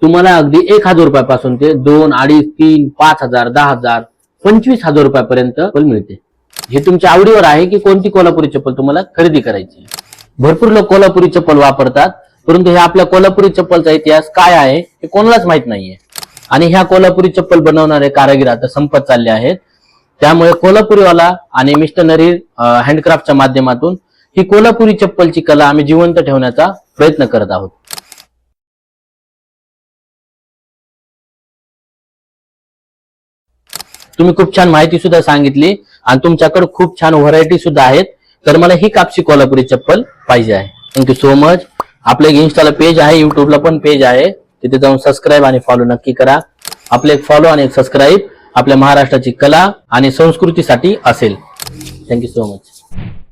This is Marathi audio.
तुम्हाला अगदी 1,000 रुपयापासून ते 2, 2.5, 3, 5,000, 10,000, 25,000 रुपयापर्यंत चप्पल मिळते। हे तुमच्या आवडीवर आहे की कोणती कोल्हापुरी चप्पल तुम्हाला खरेदी करायची। भरपूर लोक कोल्हापुरी चप्पल वापरतात, परंतु हे आपल्या कोल्हापुरी चप्पलचा इतिहास काय आहे हे कोणालाच माहित नाहीये। आणि ह्या कोल्हापुरी चप्पल बनवणारे कारागीर आता संपत चालले आहेत। त्यामुळे कोल्हापुरीवाला आणि मिस्टर नरीर हँडक्राफ्टच्या माध्यमातून ही कोल्हापुरी चप्पलची कला आम्ही जिवंत ठेवण्याचा प्रयत्न करत आहोत। तुम्ही खूप छान माहिती सुद्धा सांगितली आणि तुमच्याकडे खूप छान व्हरायटी सुद्धा आहेत, तर मला ही कापसी कोल्हापुरी चप्पल पाहिजे आहे। Thank you so much. आपलं एक इन्स्टाला पेज आहे, युट्यूबला पण पेज आहे, तिथे जाऊन सबस्क्राईब आणि फॉलो नक्की करा। आपले एक फॉलो आणि एक सबस्क्राईब आपल्या महाराष्ट्राची कला आणि संस्कृतीसाठी असेल। Thank you so much.